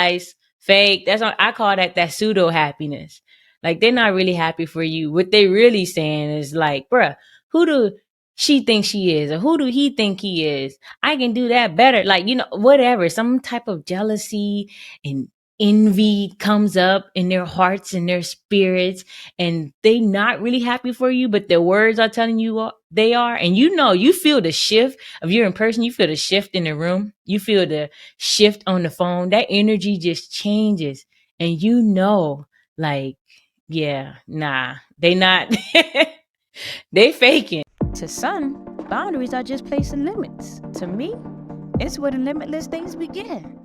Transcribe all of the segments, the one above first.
lies, fake. That's what I call that pseudo happiness. Like they're not really happy for you. What they really saying is like, bruh, who do she think she is, or who do he think he is? I can do that better. Like, whatever. Some type of jealousy and envy comes up in their hearts and their spirits, and they not really happy for you, but their words are telling you they are. And you feel the shift of you're in person. You feel the shift in the room. You feel the shift on the phone. That energy just changes, and like, yeah, nah, they not. They faking. To some, boundaries are just placing limits. To me, it's where the limitless things begin.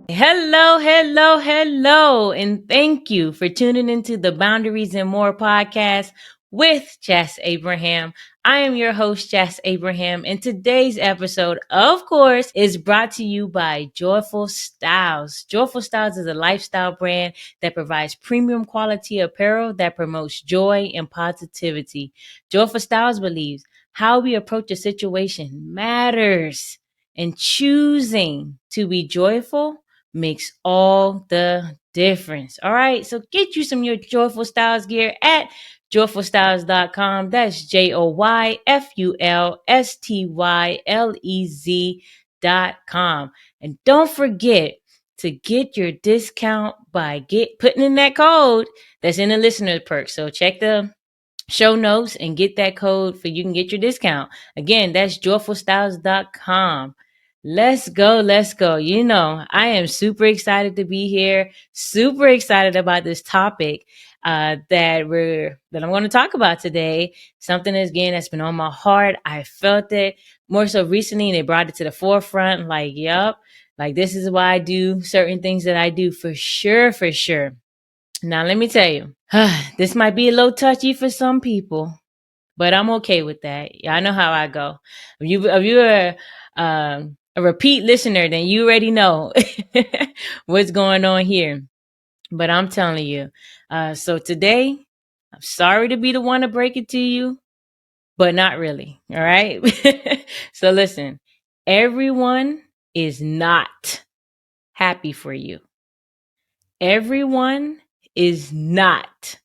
Hello, hello, hello, and thank you for tuning into the Boundaries and More podcast with Jess Abraham. I am your host, Jess Abraham, and today's episode, of course, is brought to you by Joyful Styles. Joyful Styles is a lifestyle brand that provides premium quality apparel that promotes joy and positivity. Joyful Styles believes how we approach a situation matters, and choosing to be joyful makes all the difference. All right. So get you some of your Joyful Styles gear at joyfulstyles.com. That's JOYFULSTYLEZ.com. And don't forget to get your discount by putting in that code that's in the listener perk. So check the show notes and get that code for you can get your discount. Again, that's joyfulstyles.com. Let's go. Let's go. I am super excited to be here. Super excited about this topic that I'm going to talk about today. Something that's been on my heart. I felt it more so recently, and they brought it to the forefront. Like, yup, like this is why I do certain things that I do for sure, for sure. Now, let me tell you, this might be a little touchy for some people, but I'm okay with that. I know how I go. If you're a repeat listener, then you already know what's going on here. But I'm telling you. So today, I'm sorry to be the one to break it to you, but not really. All right. So listen, everyone is not happy for you. Everyone is not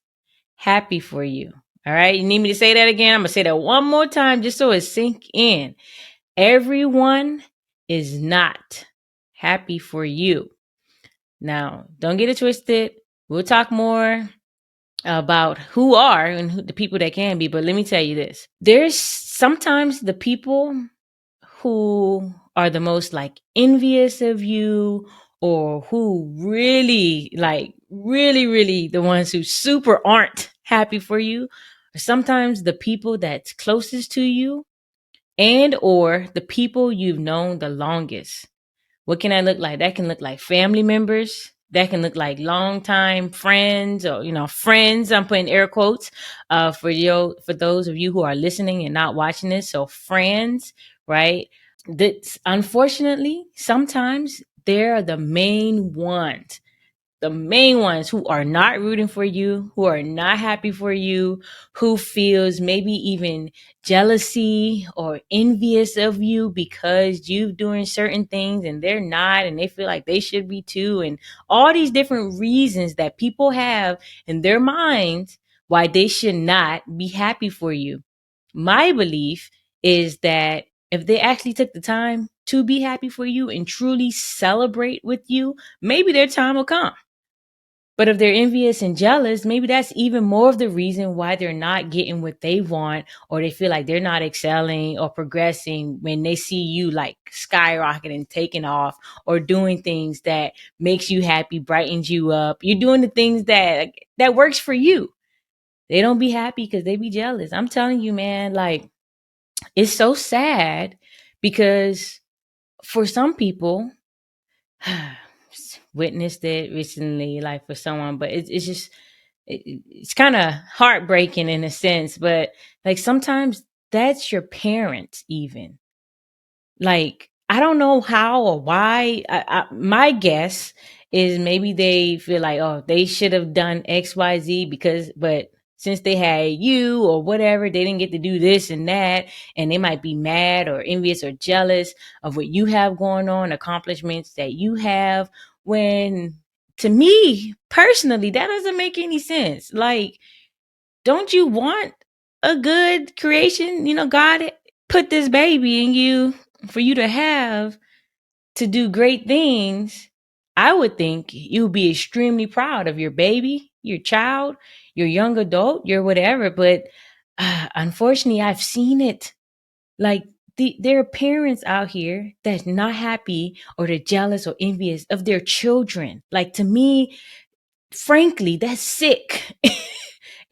happy for you. All right. You need me to say that again? I'm going to say that one more time just so it sink in. Everyone is not happy for you. Now, don't get it twisted. We'll talk more about who are and the people that can be. But let me tell you this. There's sometimes the people who are the most like envious of you, or who really really the ones who super aren't happy for you, are sometimes the people that's closest to you, and or the people you've known the longest. What can that look like? That can look like family members. That can look like longtime friends, or friends. I'm putting air quotes for those of you who are listening and not watching this. So friends, right? That unfortunately sometimes they're the main ones who are not rooting for you, who are not happy for you, who feels maybe even jealousy or envious of you because you're doing certain things and they're not, and they feel like they should be too. And all these different reasons that people have in their minds why they should not be happy for you. My belief is that if they actually took the time to be happy for you and truly celebrate with you, maybe their time will come. But if they're envious and jealous, maybe that's even more of the reason why they're not getting what they want, or they feel like they're not excelling or progressing when they see you like skyrocketing, taking off, or doing things that makes you happy, brightens you up. You're doing the things that works for you. They don't be happy because they be jealous. I'm telling you, man, like it's so sad because for some people, witnessed it recently, like for someone, but it's kind of heartbreaking in a sense. But like sometimes that's your parents, even. Like I don't know how or why. My guess is maybe they feel like, oh, they should have done XYZ but since they had you or whatever, they didn't get to do this and that. And they might be mad or envious or jealous of what you have going on, accomplishments that you have, when, to me personally, that doesn't make any sense. Like, don't you want a good creation? God put this baby in you for you to have, to do great things. I would think you'd be extremely proud of your baby, your child, your young adult, your whatever. But unfortunately, I've seen it. Like, there are parents out here that's not happy, or they're jealous or envious of their children. Like, to me, frankly, that's sick.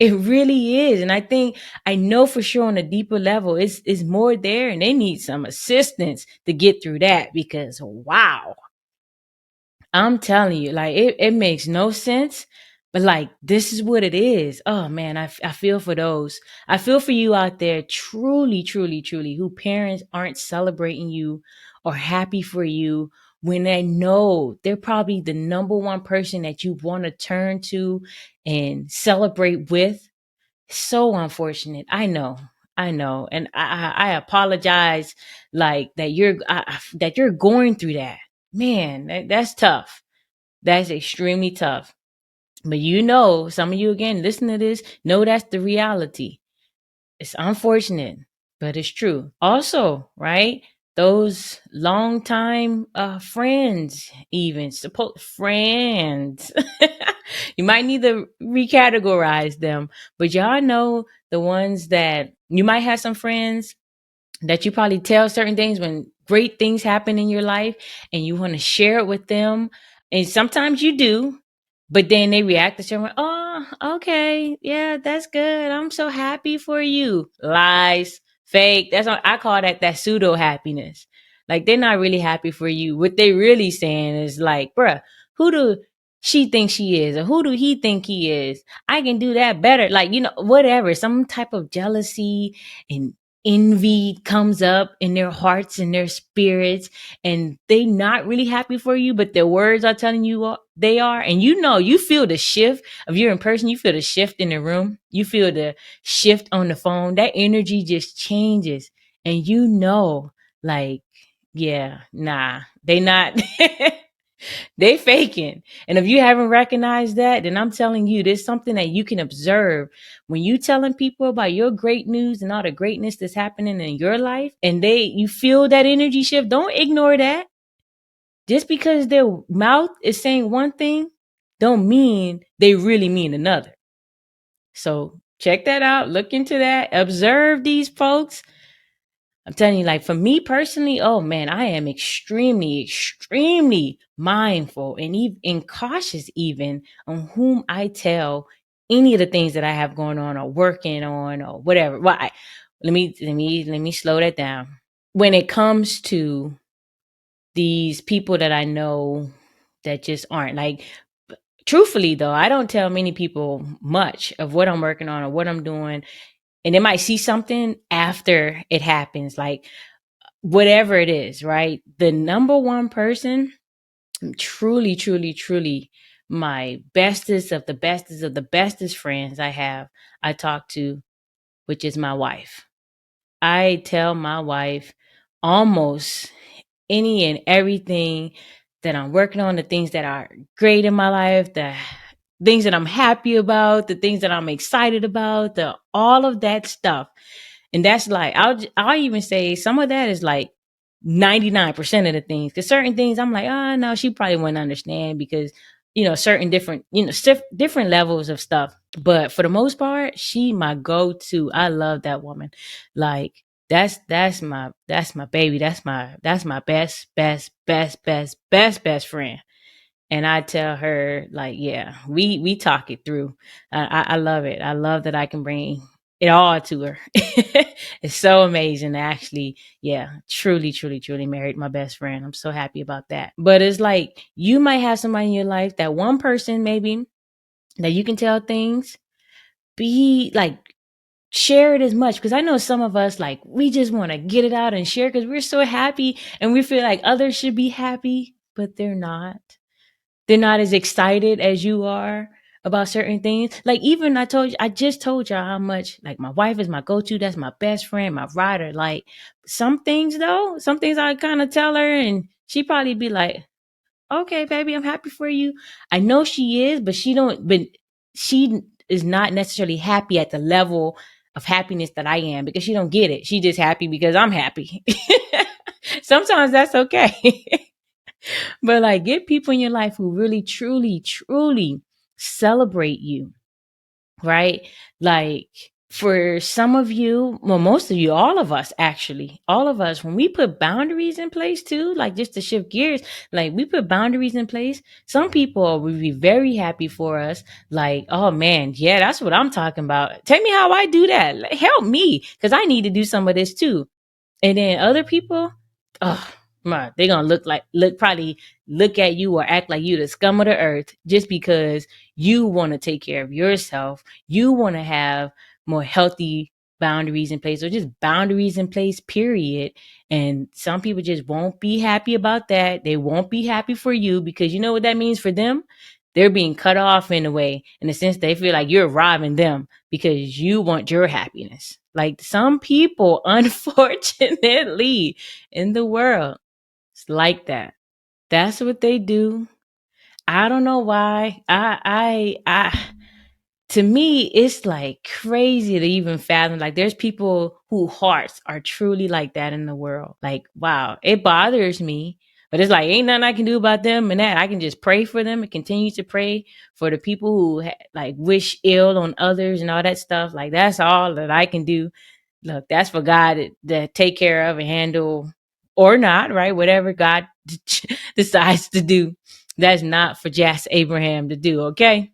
It really is. And I know for sure on a deeper level, it's more there, and they need some assistance to get through that, because wow, I'm telling you, like, it makes no sense. But like, this is what it is. Oh man, I feel for those. I feel for you out there, truly, truly, truly, who parents aren't celebrating you or happy for you, when they know they're probably the number one person that you want to turn to and celebrate with. So unfortunate. I know. And I apologize, like, that you're going through that. Man, that's tough. That's extremely tough. But some of you, again, listen to this, know that's the reality. It's unfortunate, but it's true. Also, right? Those longtime friends, even support friends. You might need to recategorize them, but y'all know the ones that you might have some friends that you probably tell certain things when great things happen in your life, and you want to share it with them. And sometimes you do, but then they react to someone, oh, okay, yeah, that's good. I'm so happy for you. Lies, fake. That's what I call that pseudo happiness. Like, they're not really happy for you. What they really saying is like, bruh, who do she think she is? Or who do he think he is? I can do that better. Like, whatever. Some type of jealousy and envy comes up in their hearts and their spirits, and they not really happy for you, but their words are telling you they are. And you feel the shift of, you're in person, you feel the shift in the room, you feel the shift on the phone, that energy just changes. And like, yeah, nah, they not. They faking. And if you haven't recognized that, then I'm telling you, there's something that you can observe when you telling people about your great news and all the greatness that's happening in your life, and you feel that energy shift. Don't ignore that. Just because their mouth is saying one thing, don't mean they really mean another. So check that out. Look into that. Observe these folks. I'm telling you, like, for me personally, oh man, I am extremely, extremely mindful and cautious even on whom I tell any of the things that I have going on or working on or whatever. Why? Let me slow that down. When it comes to these people that I know that just aren't, like, truthfully though, I don't tell many people much of what I'm working on or what I'm doing. And they might see something after it happens, like, whatever it is, right? The number one person, truly, truly, truly, my bestest of the bestest of the bestest friends I talk to, which is my wife. I tell my wife almost any and everything that I'm working on, the things that are great in my life, the things that I'm happy about, the things that I'm excited about, all of that stuff. And that's like, I'll even say some of that is like 99% of the things. Because certain things I'm like, oh no, she probably wouldn't understand, because certain different, different levels of stuff. But for the most part, she my go-to. I love that woman. Like, that's my baby. That's my best friend. And I tell her, like, yeah, we talk it through. I love it. I love that I can bring it all to her. It's so amazing. Actually, yeah, truly, truly, truly married my best friend. I'm so happy about that. But it's like, you might have somebody in your life, that one person maybe, that you can tell things. Be like, share it as much, because I know some of us, like, we just want to get it out and share because we're so happy and we feel like others should be happy, but they're not. They're not as excited as you are about certain things. Like, even I just told y'all how much, like, my wife is my go-to. That's my best friend, my rider. Like, some things I kind of tell her, and she probably be like, Okay, baby, I'm happy for you. I know she is, but she is not necessarily happy at the level of happiness that I am because she don't get it. She just happy because I'm happy. Sometimes that's okay. But like get people in your life who really truly truly celebrate you, right? Like for some of you, well, most of you, all of us actually, all of us, when we put boundaries in place too, like just to shift gears, like we put boundaries in place, some people will be very happy for us. Like, oh man, yeah, that's what I'm talking about. Tell me how I do that. Like, help me, because I need to do some of this too. And then other people, oh my, they're gonna probably look at you or act like you the scum of the earth just because you want to take care of yourself. You want to have more healthy boundaries in place or just boundaries in place, period. And some people just won't be happy about that. They won't be happy for you because you know what that means for them? They're being cut off in a way, in a sense they feel like you're robbing them because you want your happiness. Like some people, unfortunately, in the world, it's like that. That's what they do. I don't know why. To me, it's like crazy to even fathom. Like, there's people whose hearts are truly like that in the world. Like, wow, it bothers me, but it's like ain't nothing I can do about them. And that I can just pray for them and continue to pray for the people who like wish ill on others and all that stuff. Like, that's all that I can do. Look, that's for God to take care of and handle, or not, right? Whatever God decides to do, that's not for Jas Abraham to do. Okay.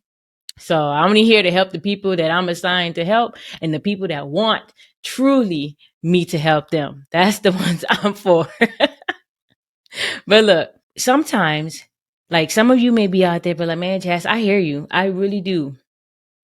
So I'm only here to help the people that I'm assigned to help and the people that want truly me to help them. That's the ones I'm for. But look, sometimes, like some of you may be out there, but like, man, Jas, I hear you. I really do.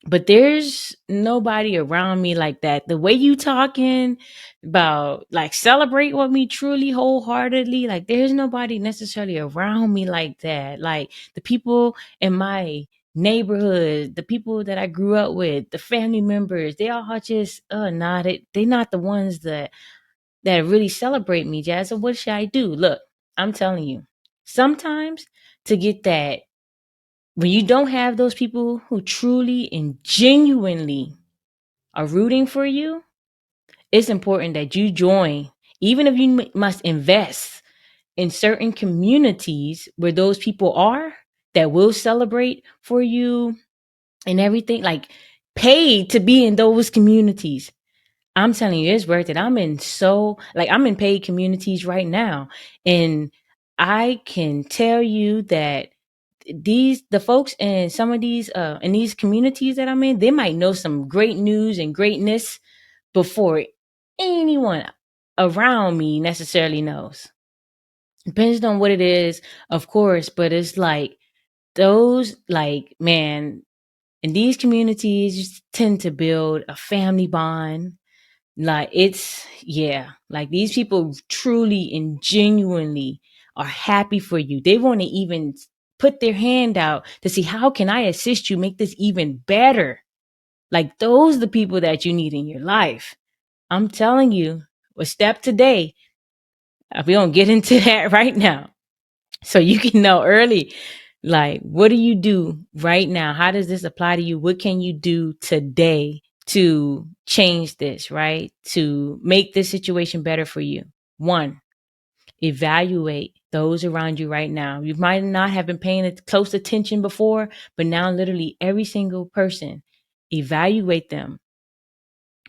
But there's nobody around me like that. The way you talking about like celebrate with me truly wholeheartedly, like there's nobody necessarily around me like that. Like the people in my neighborhood, the people that I grew up with, the family members, they all just not it. They not the ones that really celebrate me, Jas. So what should I do? Look, I'm telling you, sometimes to get that, when you don't have those people who truly and genuinely are rooting for you, it's important that you join, even if you must invest in certain communities where those people are that will celebrate for you and everything, like pay to be in those communities. I'm telling you, it's worth it. I'm in paid communities right now. And I can tell you that the folks in some of these in these communities that I'm in, they might know some great news and greatness before anyone around me necessarily knows. Depends on what it is, of course, but it's like those, like, man, in these communities you tend to build a family bond. Like it's, yeah, like these people truly and genuinely are happy for you. They want to even put their hand out to see how can I assist you make this even better. Like those are the people that you need in your life. I'm telling you, a step today. We don't get into that right now. So you can know early, like, what do you do right now? How does this apply to you? What can you do today to change this, right? To make this situation better for you? One, evaluate those around you right now. You might not have been paying close attention before, but now literally every single person, evaluate them.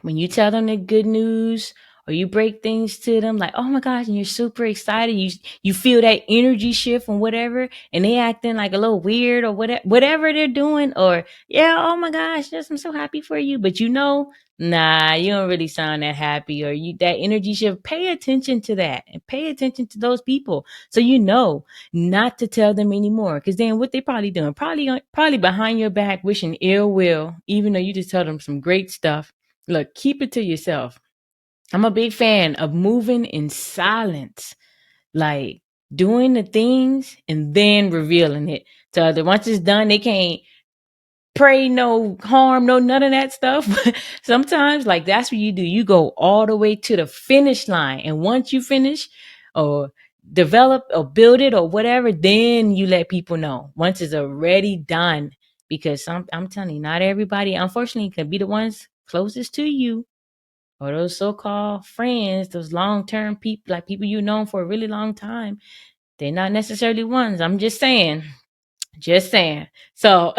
When you tell them the good news or you break things to them like, oh my gosh, and you're super excited, you feel that energy shift and whatever, and they acting like a little weird or whatever they're doing, or yeah, oh my gosh, yes, I'm so happy for you, but nah, you don't really sound that happy, or you that energy shift. Pay attention to that and pay attention to those people, so you know not to tell them anymore. Because then what they probably doing, probably behind your back wishing ill will, even though you just tell them some great stuff. Look, keep it to yourself. I'm a big fan of moving in silence, like doing the things and then revealing it to others. Once it's done, they can't pray no harm, no none of that stuff. Sometimes, like that's what you do. You go all the way to the finish line, and once you finish, or develop or build it or whatever, then you let people know once it's already done. Because I'm telling you, not everybody, unfortunately, can be the ones closest to you or those so-called friends, those long-term people, like people you known for a really long time. They're not necessarily ones. I'm just saying. Just saying. So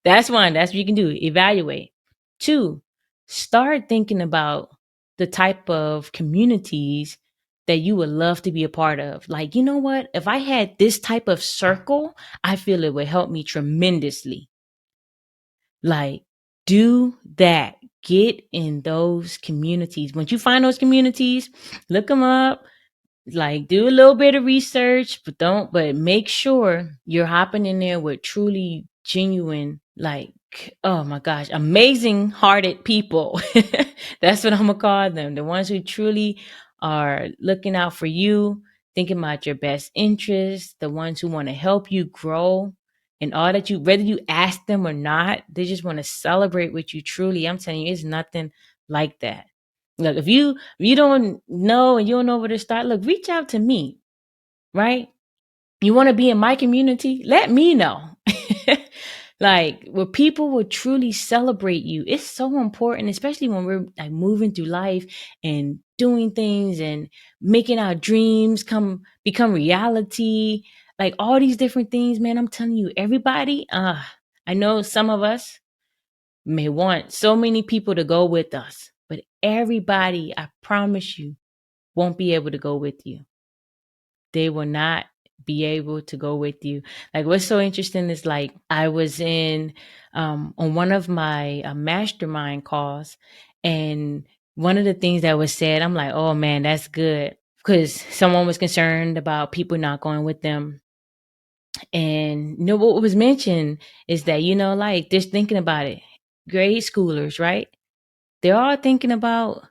that's one. That's what you can do. Evaluate. Two, start thinking about the type of communities that you would love to be a part of. Like, you know what? If I had this type of circle, I feel it would help me tremendously. Like, do that. Get in those communities. Once you find those communities, look them up, like do a little bit of research, but make sure you're hopping in there with truly genuine, like, oh my gosh, amazing hearted people. That's what I'm gonna call them, the ones who truly are looking out for you, thinking about your best interests, the ones who want to help you grow, and all that, you whether you ask them or not, they just want to celebrate with you truly. I'm telling you, it's nothing like that. Look, if you don't know and you don't know where to start, look, reach out to me, right? You want to be in my community? Let me know. Like, where people will truly celebrate you. It's so important, especially when we're like moving through life and doing things and making our dreams become reality. Like all these different things, man. I'm telling you, everybody, I know some of us may want so many people to go with us, but everybody, I promise you, won't be able to go with you. They will not be able to go with you. Like, what's so interesting is, like, I was in on one of my mastermind calls, and one of the things that was said, I'm like, oh man, that's good, because someone was concerned about people not going with them. And you know what was mentioned is that, like, just thinking about it, grade schoolers, right? They're all thinking about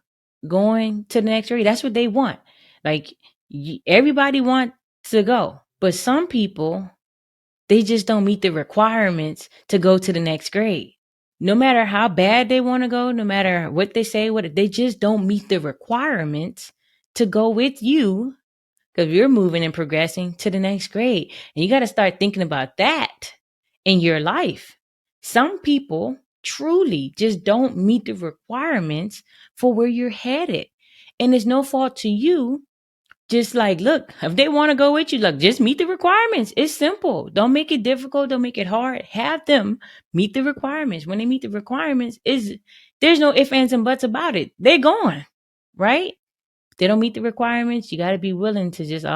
going to the next grade. That's what they want. Like, everybody wants to go, but some people, they just don't meet the requirements to go to the next grade. No matter how bad they want to go, no matter what they say, what they just don't meet the requirements to go with you, because you're moving and progressing to the next grade. And you got to start thinking about that in your life. Some people truly just don't meet the requirements for where you're headed. And it's no fault to you. Just like, look, if they want to go with you, look, just meet the requirements. It's simple. Don't make it difficult. Don't make it hard. Have them meet the requirements. When they meet the requirements, there's no ifs, ands, and buts about it. They're going, right? They don't meet the requirements. You got to be willing to just,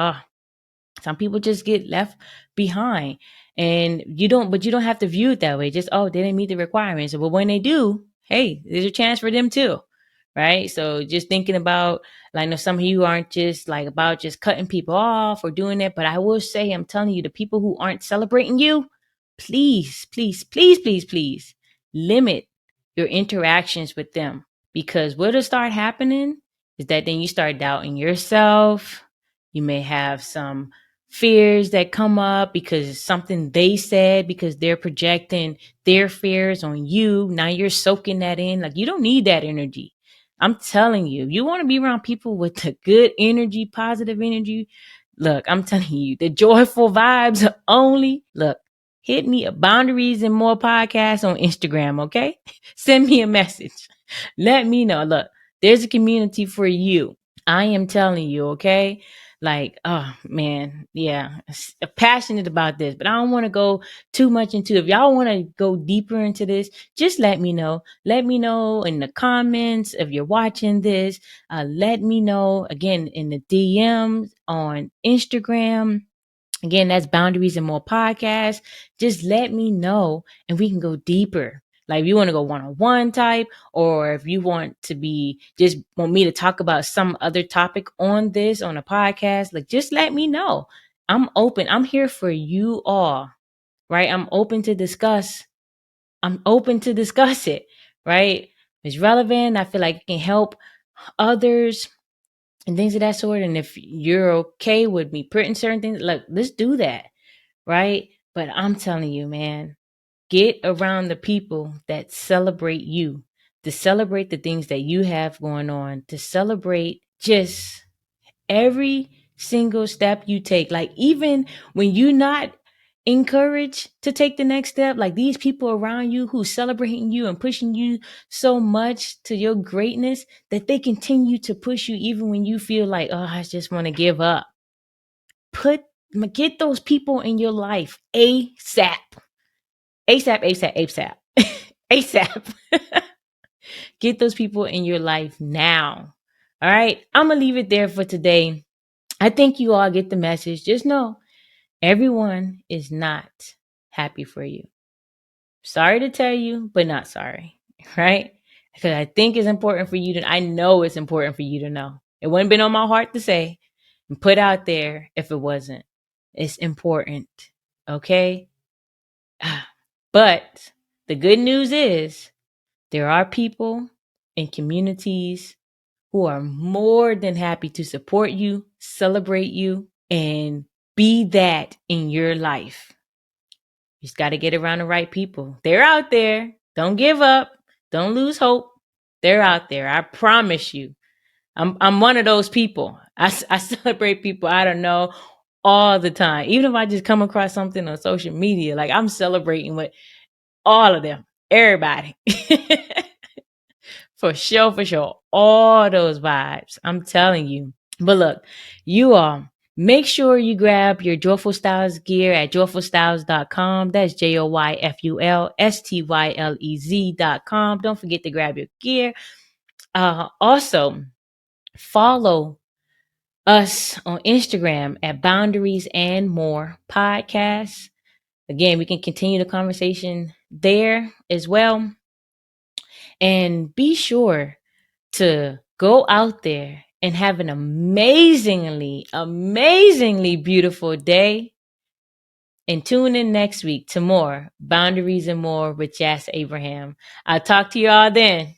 some people just get left behind, and but you don't have to view it that way. Just, they didn't meet the requirements. But when they do, hey, there's a chance for them too. Right. So just thinking about, like, I know some of you aren't just like about just cutting people off or doing that. But I will say, I'm telling you, the people who aren't celebrating you, please, please, please, please, please limit your interactions with them. Because what'll start happening is that then you start doubting yourself. You may have some fears that come up because something they said, because they're projecting their fears on you. Now you're soaking that in. Like, you don't need that energy. I'm telling you, you want to be around people with the good energy, positive energy. Look, I'm telling you, the joyful vibes only. Look, hit me at Boundaries and More podcast on Instagram, okay? Send me a message. Let me know. Look, there's a community for you. I am telling you, okay? Like, oh man, yeah, passionate about this, but I don't want to go too much into it. If y'all want to go deeper into this, just let me know. Let me know in the comments if you're watching this. Let me know again in the DMs on Instagram. Again, that's Boundaries and More podcast. Just let me know and we can go deeper. Like, if you want to go one-on-one type, or if you want me to talk about some other topic on a podcast, like, just let me know. I'm open. I'm here for you all, right? I'm open to discuss. I'm open to discuss it, right? If it's relevant, I feel like it can help others and things of that sort. And if you're okay with me putting certain things, like, let's do that, right? But I'm telling you, man, get around the people that celebrate you, to celebrate the things that you have going on, to celebrate just every single step you take. Like, even when you're not encouraged to take the next step, like these people around you who celebrating you and pushing you so much to your greatness, that they continue to push you even when you feel like, oh, I just want to give up. Get those people in your life ASAP. ASAP, ASAP, ASAP. ASAP. Get those people in your life now. All right. I'm going to leave it there for today. I think you all get the message. Just know everyone is not happy for you. Sorry to tell you, but not sorry. Right? Because I think it's important for you to, I know it's important for you to know. It wouldn't been on my heart to say and put out there if it wasn't. It's important. Okay? But the good news is there are people and communities who are more than happy to support you, celebrate you, and be that in your life. You just got to get around the right people. They're out there. Don't give up. Don't lose hope. They're out there. I promise you. I'm one of those people. I celebrate people I don't know all the time. Even if I just come across something on social media, like I'm celebrating with all of them, everybody. For sure. All those vibes. I'm telling you. But look, you all make sure you grab your Joyful Styles gear at joyfulstyles.com. That's JOYFULSTYLEZ.com. Don't forget to grab your gear. Also, follow us on Instagram at Boundaries and More Podcasts. Again, we can continue the conversation there as well. And be sure to go out there and have an amazingly beautiful day. And tune in next week to more Boundaries and More with Jas Abraham. I'll talk to you all then.